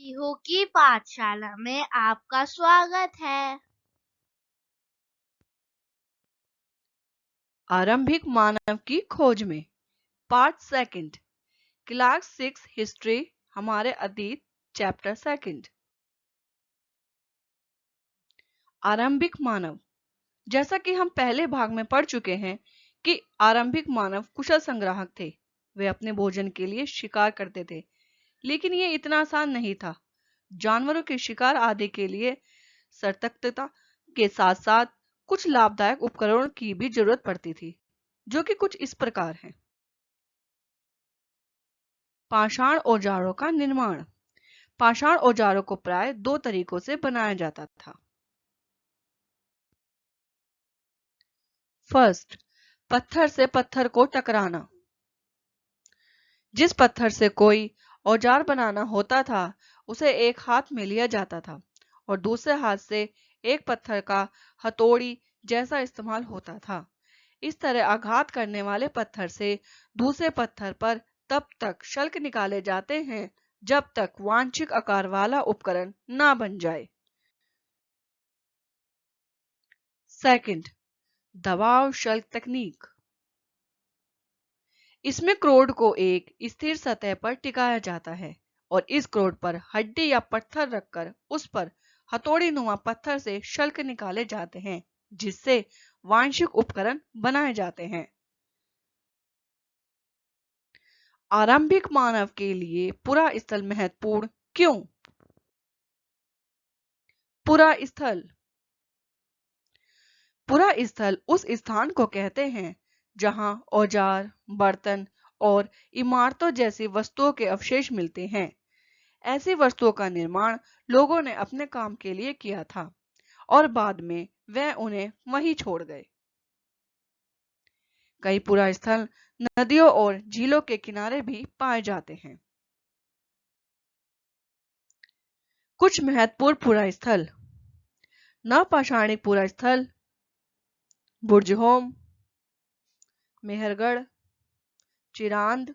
पीहू की पाठशाला में आपका स्वागत है। आरंभिक मानव की खोज में पार्ट सेकंड क्लास 6 हिस्ट्री हमारे अतीत चैप्टर सेकंड। आरंभिक मानव, जैसा कि हम पहले भाग में पढ़ चुके हैं कि आरंभिक मानव कुशल संग्राहक थे। वे अपने भोजन के लिए शिकार करते थे, लेकिन ये इतना आसान नहीं था। जानवरों के शिकार आदि के लिए सतर्कता के साथ साथ कुछ लाभदायक उपकरणों की भी जरूरत पड़ती थी, जो कि कुछ इस प्रकार हैं। पाषाण औजारों का निर्माण। पाषाण औजारों को प्राय दो तरीकों से बनाया जाता था। फर्स्ट, पत्थर से पत्थर को टकराना। जिस पत्थर से कोई औजार बनाना होता था उसे एक हाथ में लिया जाता था और दूसरे हाथ से एक पत्थर का हथौड़ी जैसा इस्तेमाल होता था। इस तरह आघात करने वाले पत्थर से दूसरे पत्थर पर तब तक शल्क निकाले जाते हैं जब तक वांछित आकार वाला उपकरण ना बन जाए। सेकंड, दबाव शल्क तकनीक। इसमें क्रोड को एक स्थिर सतह पर टिकाया जाता है और इस क्रोड पर हड्डी या पत्थर रखकर उस पर हथौड़ी नुमा पत्थर से शल्क निकाले जाते हैं, जिससे वांशिक उपकरण बनाए जाते हैं। आरंभिक मानव के लिए पुरा स्थल महत्वपूर्ण क्यों? पुरा स्थल। पुरा स्थल उस स्थान को कहते हैं जहां औजार, बर्तन और इमारतों जैसी वस्तुओं के अवशेष मिलते हैं। ऐसी वस्तुओं का निर्माण लोगों ने अपने काम के लिए किया था और बाद में वह उन्हें वहीं छोड़ गए। कई पुरा स्थल नदियों और झीलों के किनारे भी पाए जाते हैं। कुछ महत्वपूर्ण पुरा स्थल। नवपाषाणिक पुरा स्थल बुर्जहोम, मेहरगढ़, चिरांद,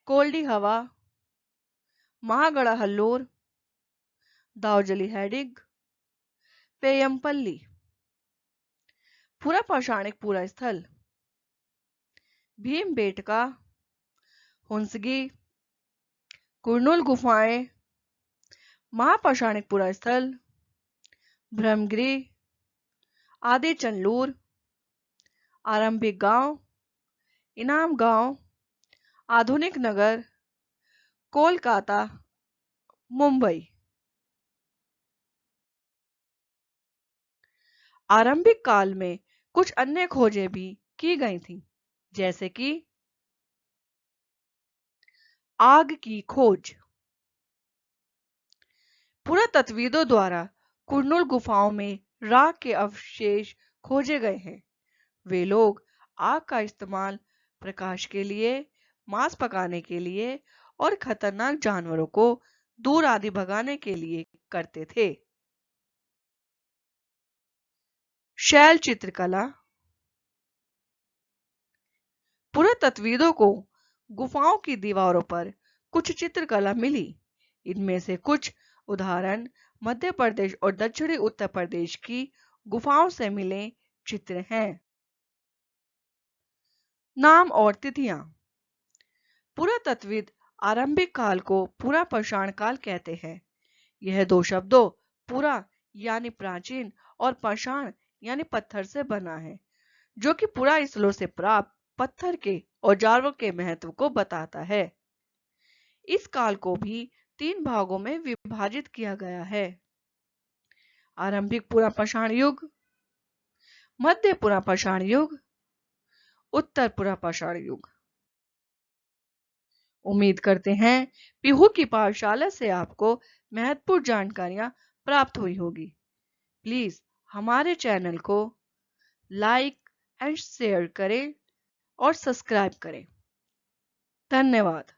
कोल्डी हवा, महागढ़ाहल्लूर, दावजली हैडिग, पेयमपल्ली। पुरा पाषाणिक पुरा स्थल भीमबेटका, हुंसगी, कुरनूल गुफाएं। महापाषाणिक पुरा स्थल ब्रह्मगिरी, आदि चंदलूर, आरंभिक गांव, इनाम गांव, आधुनिक नगर, कोलकाता, मुंबई। आरंभिक काल में कुछ अन्य खोजें भी की गई थीं, जैसे कि आग की खोज। पुरातत्वविदों द्वारा कुरनूल गुफाओं में राख के अवशेष खोजे गए हैं। वे लोग आग का इस्तेमाल प्रकाश के लिए, मांस पकाने के लिए और खतरनाक जानवरों को दूर आदि भगाने के लिए करते थे। शैल चित्रकला। पुरातत्वविदों को गुफाओं की दीवारों पर कुछ चित्रकला मिली। इनमें से कुछ उदाहरण मध्य प्रदेश और दक्षिणी उत्तर प्रदेश की गुफाओं से मिले चित्र हैं। नाम और तिथियां। पुरातत्वविद आरंभिक काल को पुरा पाषाण काल कहते हैं। यह दो शब्दों पुरा यानी प्राचीन और पाषाण यानी पत्थर से बना है, जो कि पुरा स्थलों से प्राप्त पत्थर के औजारों के महत्व को बताता है। इस काल को भी 3 भागों में विभाजित किया गया है। आरंभिक पुरा पाषाण युग, मध्य पुरा पाषाण युग, उत्तर पुरा पाषाण युग। उम्मीद करते हैं पीहू की पाठशाला से आपको महत्वपूर्ण जानकारियां प्राप्त हुई होगी। प्लीज हमारे चैनल को लाइक एंड शेयर करें और सब्सक्राइब करें। धन्यवाद।